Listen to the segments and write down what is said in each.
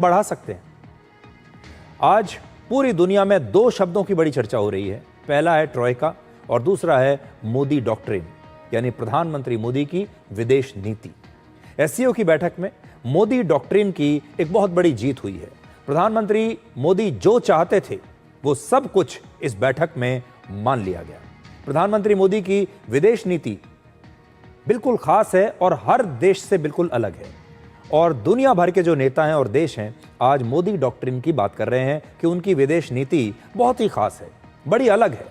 बढ़ा सकते हैं। आज पूरी दुनिया में दो शब्दों की बड़ी चर्चा हो रही है। पहला है ट्रोइका और दूसरा है मोदी डॉक्ट्रिन, यानी प्रधानमंत्री मोदी की विदेश नीति। एससीओ की बैठक में मोदी डॉक्ट्रिन की एक बहुत बड़ी जीत हुई है। प्रधानमंत्री मोदी जो चाहते थे वो सब कुछ इस बैठक में मान लिया गया। प्रधानमंत्री मोदी की विदेश नीति बिल्कुल खास है और हर देश से बिल्कुल अलग है, और दुनिया भर के जो नेता हैं और देश हैं आज मोदी डॉक्ट्रिन की बात कर रहे हैं कि उनकी विदेश नीति बहुत ही खास है, बड़ी अलग है।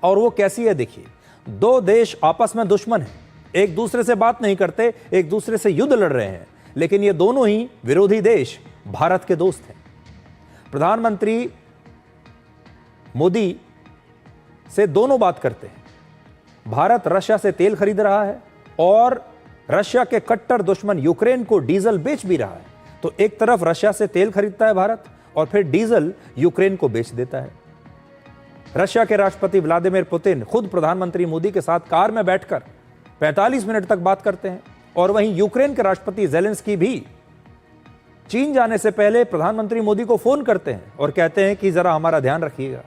और वो कैसी है देखिए, दो देश आपस में दुश्मन हैं, एक दूसरे से बात नहीं करते, एक दूसरे से युद्ध लड़ रहे हैं, लेकिन ये दोनों ही विरोधी देश भारत के दोस्त हैं। प्रधानमंत्री मोदी से दोनों बात करते हैं। भारत रशिया से तेल खरीद रहा है और रशिया के कट्टर दुश्मन यूक्रेन को डीजल बेच भी रहा है। तो एक तरफ रशिया से तेल खरीदता है भारत और फिर डीजल यूक्रेन को बेच देता है। रशिया के राष्ट्रपति व्लादिमीर पुतिन खुद प्रधानमंत्री मोदी के साथ कार में बैठकर 45 मिनट तक बात करते हैं, और वहीं यूक्रेन के राष्ट्रपति ज़ेलेंस्की भी चीन जाने से पहले प्रधानमंत्री मोदी को फोन करते हैं और कहते हैं कि जरा हमारा ध्यान रखिएगा।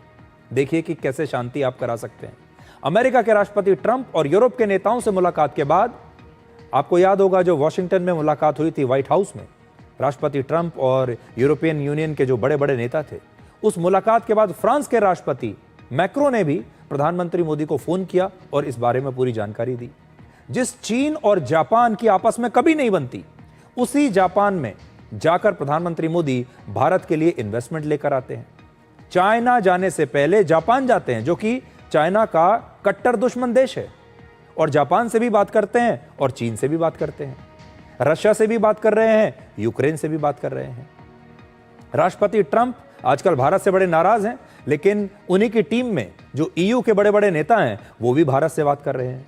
देखिए कि कैसे शांति आप करा सकते हैं। अमेरिका के राष्ट्रपति ट्रंप और यूरोप के नेताओं से मुलाकात के बाद, आपको याद होगा जो वॉशिंगटन में मुलाकात हुई थी व्हाइट हाउस में, राष्ट्रपति ट्रंप और यूरोपियन यूनियन के जो बड़े बड़े नेता थे, उस मुलाकात के बाद फ्रांस के राष्ट्रपति मैक्रो ने भी प्रधानमंत्री मोदी को फोन किया और इस बारे में पूरी जानकारी दी। जिस चीन और जापान की आपस में कभी नहीं बनती, उसी जापान में जाकर प्रधानमंत्री मोदी भारत के लिए इन्वेस्टमेंट लेकर आते हैं। चाइना जाने से पहले जापान जाते हैं, जो कि चाइना का कट्टर दुश्मन देश है, और जापान से भी बात करते हैं और चीन से भी बात करते हैं, रशिया से भी बात कर रहे हैं, यूक्रेन से भी बात कर रहे हैं। राष्ट्रपति ट्रंप आजकल भारत से बड़े नाराज हैं, लेकिन उन्हीं की टीम में जो ईयू के बड़े बड़े नेता हैं वो भी भारत से बात कर रहे हैं।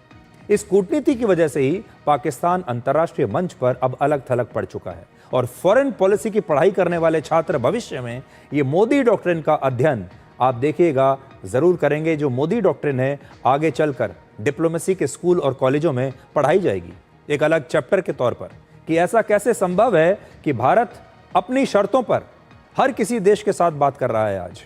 इस कूटनीति की वजह से ही पाकिस्तान अंतर्राष्ट्रीय मंच पर अब अलग थलग पड़ चुका है, और फॉरेन पॉलिसी की पढ़ाई करने वाले छात्र भविष्य में ये मोदी डॉक्ट्रिन का अध्ययन आप देखिएगा जरूर करेंगे। जो मोदी डॉक्ट्रिन है आगे चलकर डिप्लोमेसी के स्कूल और कॉलेजों में पढ़ाई जाएगी एक अलग चैप्टर के तौर पर, कि ऐसा कैसे संभव है कि भारत अपनी शर्तों पर हर किसी देश के साथ बात कर रहा है। आज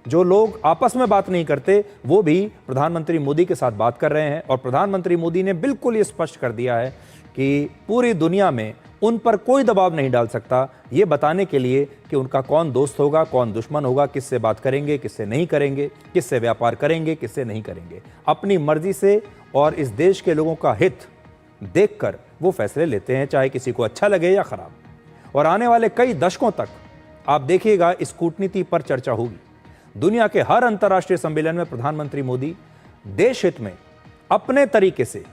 जो लोग आपस में बात नहीं करते वो भी प्रधानमंत्री मोदी के साथ बात कर रहे हैं, और प्रधानमंत्री मोदी ने बिल्कुल ये स्पष्ट कर दिया है कि पूरी दुनिया में उन पर कोई दबाव नहीं डाल सकता, ये बताने के लिए कि उनका कौन दोस्त होगा, कौन दुश्मन होगा, किससे बात करेंगे, किससे नहीं करेंगे, किससे व्यापार करेंगे, किससे नहीं करेंगे। अपनी मर्जी से और इस देश के लोगों का हित देखकर वो फैसले लेते हैं, चाहे किसी को अच्छा लगे या खराब। और आने वाले कई दशकों तक आप देखिएगा इस कूटनीति पर चर्चा होगी। दुनिया के हर अंतर्राष्ट्रीय सम्मेलन में प्रधानमंत्री मोदी देश हित में अपने तरीके से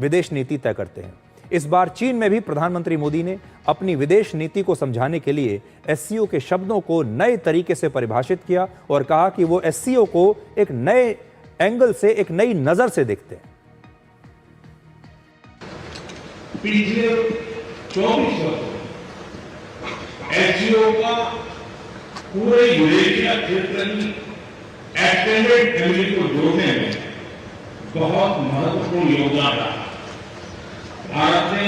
विदेश नीति तय करते हैं। इस बार चीन में भी प्रधानमंत्री मोदी ने अपनी विदेश नीति को समझाने के लिए एससीओ के शब्दों को नए तरीके से परिभाषित किया और कहा कि वो एससीओ को एक नए एंगल से, एक नई नजर से देखते हैं। पिछले 24 वर्षों एससीओ का पूरे यूरेशिया क्षेत्र की एक्सटेंडेड फैमिली को जोड़ने में बहुत महत्वपूर्ण योगदान रहा। भारत ने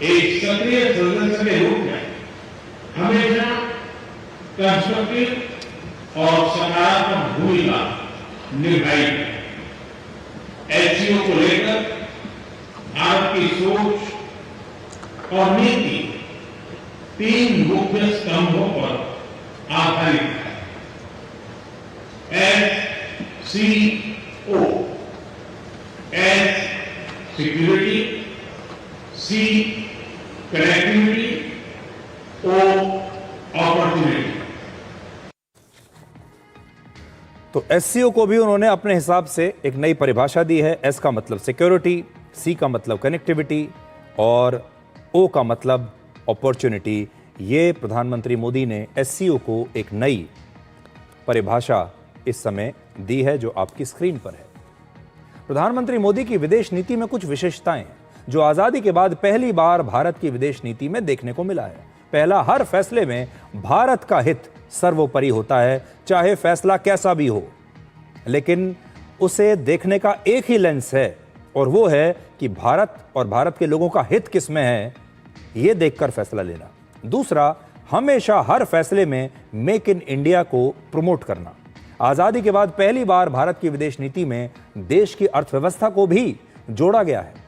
एक सक्रिय सदस्य के रूप में हमेशा कंस्ट्रक्टिव और सकारात्मक भूमिका निभाई है। एससीओ को लेकर भारत की सोच और नीति 3 मुख्य स्तंभों पर आधारित है। एससीओ, एस सिक्योरिटी, सी कनेक्टिविटी, ओ अपॉर्चुनिटी। तो एससीओ को भी उन्होंने अपने हिसाब से एक नई परिभाषा दी है। एस का मतलब सिक्योरिटी, सी का मतलब कनेक्टिविटी और ओ का मतलब अपॉर्चुनिटी। ये प्रधानमंत्री मोदी ने एससीओ को एक नई परिभाषा इस समय दी है जो आपकी स्क्रीन पर है। प्रधानमंत्री मोदी की विदेश नीति में कुछ विशेषताएं हैं जो आजादी के बाद पहली बार भारत की विदेश नीति में देखने को मिला है। पहला, हर फैसले में भारत का हित सर्वोपरि होता है, चाहे फैसला कैसा भी हो, लेकिन उसे देखने का एक ही लेंस है और वो है कि भारत और भारत के लोगों का हित किस में है, ये देखकर फैसला लेना। दूसरा, हमेशा हर फैसले में मेक इन इंडिया को प्रमोट करना। आजादी के बाद पहली बार भारत की विदेश नीति में देश की अर्थव्यवस्था को भी जोड़ा गया है।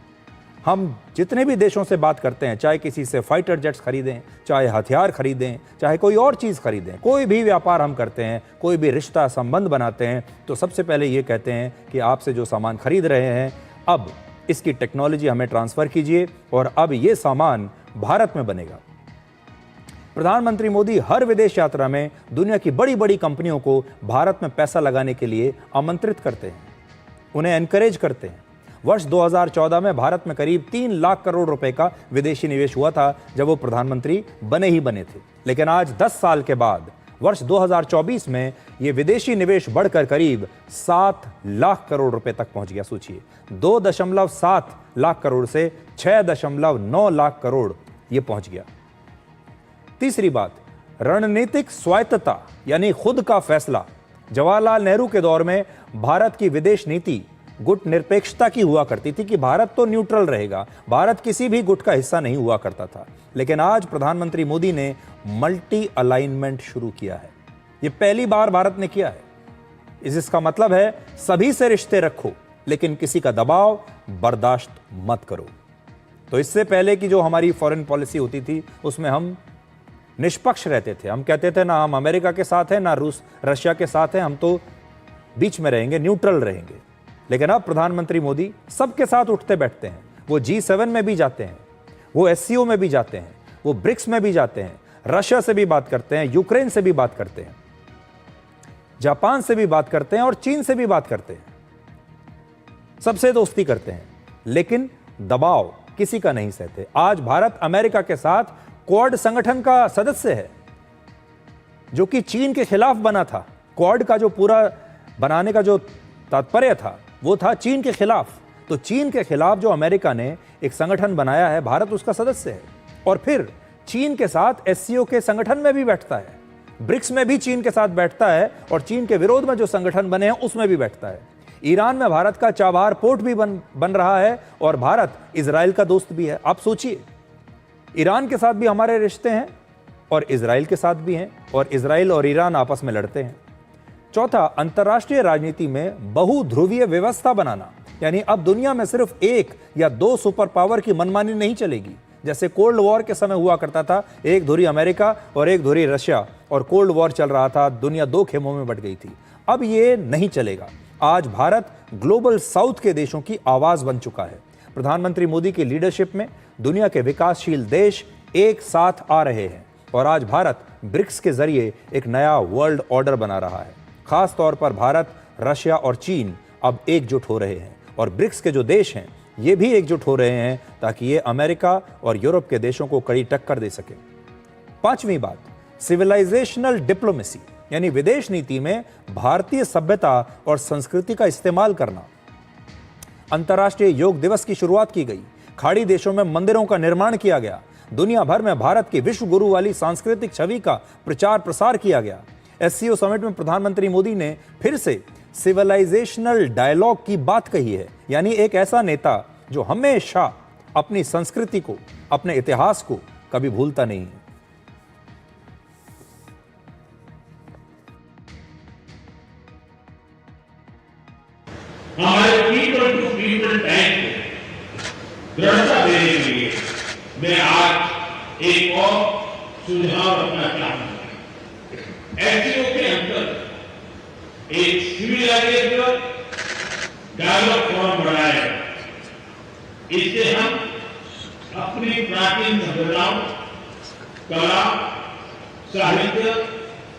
हम जितने भी देशों से बात करते हैं, चाहे किसी से फाइटर जेट्स खरीदें, चाहे हथियार खरीदें, चाहे कोई और चीज़ खरीदें, कोई भी व्यापार हम करते हैं, कोई भी रिश्ता संबंध बनाते हैं, तो सबसे पहले ये कहते हैं कि आपसे जो सामान खरीद रहे हैं, अब इसकी टेक्नोलॉजी हमें ट्रांसफ़र कीजिए और अब ये सामान भारत में बनेगा। प्रधानमंत्री मोदी हर विदेश यात्रा में दुनिया की बड़ी बड़ी कंपनियों को भारत में पैसा लगाने के लिए आमंत्रित करते हैं, उन्हें एनकरेज करते हैं। वर्ष 2014 में भारत में करीब 3 लाख करोड़ रुपए का विदेशी निवेश हुआ था जब वो प्रधानमंत्री बने थे। लेकिन आज 10 साल के बाद वर्ष 2024 में ये विदेशी निवेश बढ़कर करीब 7 लाख करोड़ रुपए तक पहुंच गया। सोचिए, 2.7 लाख करोड़ से 6.9 लाख करोड़ ये पहुंच गया। तीसरी बात, रणनीतिक स्वायत्तता यानी खुद का फैसला। जवाहरलाल नेहरू के दौर में भारत की विदेश नीति गुट निरपेक्षता की हुआ करती थी कि भारत तो न्यूट्रल रहेगा, भारत किसी भी गुट का हिस्सा नहीं हुआ करता था। लेकिन आज प्रधानमंत्री मोदी ने मल्टी अलाइनमेंट शुरू किया है। यह पहली बार भारत ने किया है। इसका मतलब है सभी से रिश्ते रखो, लेकिन किसी का दबाव बर्दाश्त मत करो। तो इससे पहले की जो हमारी फॉरेन पॉलिसी होती थी, उसमें हम निष्पक्ष रहते थे। हम कहते थे ना हम अमेरिका के साथ हैं, ना रशिया के साथ हैं, हम तो बीच में रहेंगे, न्यूट्रल रहेंगे। लेकिन अब प्रधानमंत्री मोदी सबके साथ उठते बैठते हैं। वो G7 में भी जाते हैं, वो SCO में भी जाते हैं, वो ब्रिक्स में भी जाते हैं, रशिया से भी बात करते हैं, यूक्रेन से भी बात करते हैं, जापान से भी बात करते हैं और चीन से भी बात करते हैं। सबसे दोस्ती करते हैं, लेकिन दबाव किसी का नहीं सहते। आज भारत अमेरिका के साथ क्वाड संगठन का सदस्य है, जो कि चीन के खिलाफ बना था। क्वाड का जो पूरा बनाने का जो तात्पर्य था, वो था चीन के खिलाफ। तो चीन के खिलाफ जो अमेरिका ने एक संगठन बनाया है, भारत उसका सदस्य है। और फिर चीन के साथ SCO के संगठन में भी बैठता है, ब्रिक्स में भी चीन के साथ बैठता है, और चीन के विरोध में जो संगठन बने हैं उसमें भी बैठता है। ईरान में भारत का चाबहार पोर्ट भी बन रहा है, और भारत इजराइल का दोस्त भी है। आप सोचिए, ईरान के साथ भी हमारे रिश्ते हैं और इजराइल के साथ भी हैं, और इजराइल और ईरान आपस में लड़ते हैं। चौथा, अंतर्राष्ट्रीय राजनीति में बहुध्रुवीय व्यवस्था बनाना, यानी अब दुनिया में सिर्फ 1 या 2 सुपर पावर की मनमानी नहीं चलेगी। जैसे कोल्ड वॉर के समय हुआ करता था, एक धुरी अमेरिका और एक धुरी रशिया, और कोल्ड वॉर चल रहा था, दुनिया 2 खेमों में बट गई थी। अब ये नहीं चलेगा। आज भारत ग्लोबल साउथ के देशों की आवाज बन चुका है। प्रधानमंत्री मोदी की लीडरशिप में दुनिया के विकासशील देश एक साथ आ रहे हैं, और आज भारत ब्रिक्स के जरिए एक नया वर्ल्ड ऑर्डर बना रहा है। खास तौर पर भारत, रशिया और चीन अब एकजुट हो रहे हैं, और ब्रिक्स के जो देश हैं ये भी एकजुट हो रहे हैं, ताकि ये अमेरिका और यूरोप के देशों को कड़ी टक्कर दे सके। पांचवी बात, सिविलाइजेशनल डिप्लोमेसी, यानी विदेश नीति में भारतीय सभ्यता और संस्कृति का इस्तेमाल करना। अंतर्राष्ट्रीय योग दिवस की शुरुआत की गई, खाड़ी देशों में मंदिरों का निर्माण किया गया, दुनिया भर में भारत की विश्व गुरु वाली सांस्कृतिक छवि का प्रचार प्रसार किया गया। SCO समिट में प्रधानमंत्री मोदी ने फिर से सिविलाइजेशनल डायलॉग की बात कही है, यानी एक ऐसा नेता जो हमेशा अपनी संस्कृति को, अपने इतिहास को कभी भूलता नहीं है। हमारे पीपल टू पीपल टैग को दृढ़ता देने के लिए मैं आज एक और सुझाव रखना चाहूंगा। SCO के अंदर एक सिविलाइजेशनल डायलॉग फोरम बनाया है। इससे हम अपनी प्राचीन सभ्यताओं, कला, साहित्य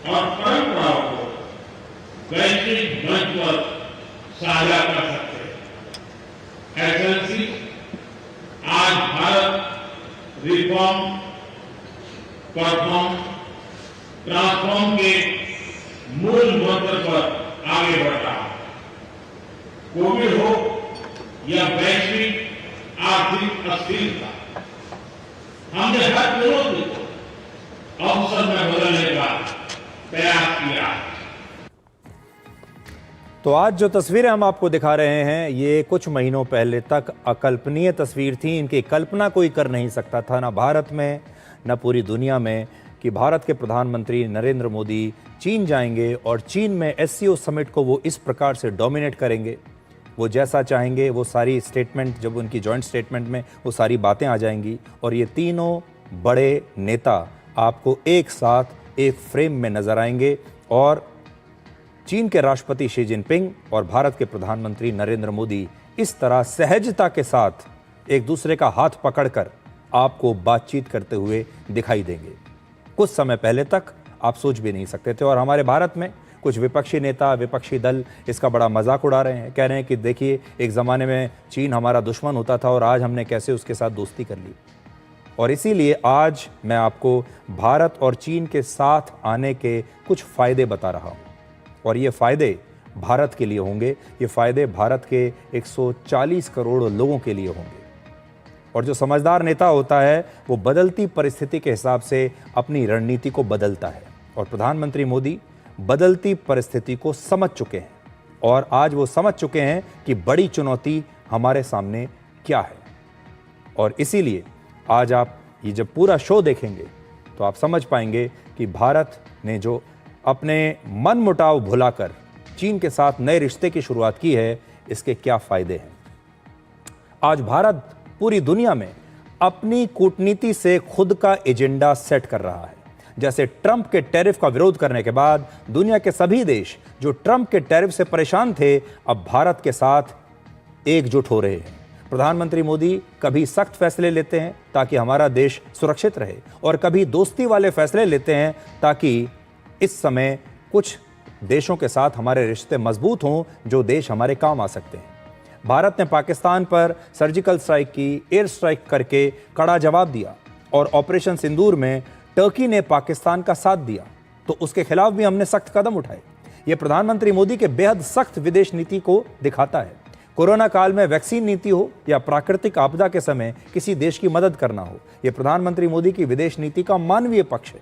और परंपराओं को वैश्विक मंच पर साझा कर सकते हैं। एक्सेलेंसी, आज भारत रिफॉर्म, परफॉर्म, ट्रांसफॉर्म के मूल मंत्र पर आगे बढ़ रहा है। कोविड हो या वैश्विक आर्थिक अस्थिरता, हमने हर चुनौती को अवसर में बदलने का प्रयास किया है। तो आज जो तस्वीरें हम आपको दिखा रहे हैं, ये कुछ महीनों पहले तक अकल्पनीय तस्वीर थी। इनकी कल्पना कोई कर नहीं सकता था, ना भारत में, न पूरी दुनिया में कि भारत के प्रधानमंत्री नरेंद्र मोदी चीन जाएंगे और चीन में एससीओ समिट को वो इस प्रकार से डोमिनेट करेंगे, वो जैसा चाहेंगे वो सारी स्टेटमेंट, जब उनकी जॉइंट स्टेटमेंट में वो सारी बातें आ जाएंगी और ये तीनों बड़े नेता आपको एक साथ एक फ्रेम में नजर आएंगे और चीन के राष्ट्रपति शी जिनपिंग और भारत के प्रधानमंत्री नरेंद्र मोदी इस तरह सहजता के साथ एक दूसरे का हाथ पकड़कर आपको बातचीत करते हुए दिखाई देंगे। कुछ समय पहले तक आप सोच भी नहीं सकते थे और हमारे भारत में कुछ विपक्षी नेता, विपक्षी दल इसका बड़ा मजाक उड़ा रहे हैं, कह रहे हैं कि देखिए एक ज़माने में चीन हमारा दुश्मन होता था और आज हमने कैसे उसके साथ दोस्ती कर ली। और इसीलिए आज मैं आपको भारत और चीन के साथ आने के कुछ फ़ायदे बता रहा हूँ और ये फ़ायदे भारत के लिए होंगे, ये फ़ायदे भारत के 140 करोड़ लोगों के लिए होंगे। और जो समझदार नेता होता है वो बदलती परिस्थिति के हिसाब से अपनी रणनीति को बदलता है और प्रधानमंत्री मोदी बदलती परिस्थिति को समझ चुके हैं और आज वो समझ चुके हैं कि बड़ी चुनौती हमारे सामने क्या है। और इसीलिए आज आप ये जब पूरा शो देखेंगे तो आप समझ पाएंगे कि भारत ने जो अपने मन मुटाव भुलाकर चीन के साथ नए रिश्ते की शुरुआत की है, इसके क्या फायदे हैं। आज भारत पूरी दुनिया में अपनी कूटनीति से खुद का एजेंडा सेट कर रहा है। जैसे ट्रंप के टैरिफ का विरोध करने के बाद दुनिया के सभी देश जो ट्रंप के टैरिफ से परेशान थे, अब भारत के साथ एकजुट हो रहे हैं। प्रधानमंत्री मोदी कभी सख्त फैसले लेते हैं ताकि हमारा देश सुरक्षित रहे और कभी दोस्ती वाले फैसले लेते हैं ताकि इस समय कुछ देशों के साथ हमारे रिश्ते मजबूत हों, जो देश हमारे काम आ सकते हैं। भारत ने पाकिस्तान पर सर्जिकल स्ट्राइक की, एयर स्ट्राइक करके कड़ा जवाब दिया और ऑपरेशन सिंदूर में टर्की ने पाकिस्तान का साथ दिया, तो उसके खिलाफ भी हमने सख्त कदम उठाए। यह प्रधानमंत्री मोदी के बेहद सख्त विदेश नीति को दिखाता है। कोरोना काल में वैक्सीन नीति हो या प्राकृतिक आपदा के समय किसी देश की मदद करना हो, यह प्रधानमंत्री मोदी की विदेश नीति का मानवीय पक्ष है।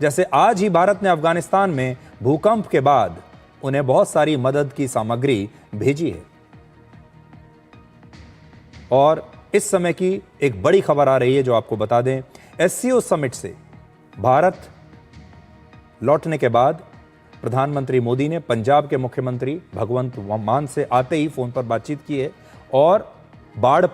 जैसे आज ही भारत ने अफगानिस्तान में भूकंप के बाद उन्हें बहुत सारी मदद की सामग्री भेजी है। और इस समय की एक बड़ी खबर आ रही है जो आपको बता दें, एससीओ समिट से भारत लौटने के बाद प्रधानमंत्री मोदी ने पंजाब के मुख्यमंत्री भगवंत मान से आते ही फोन पर बातचीत की है और बाढ़ पर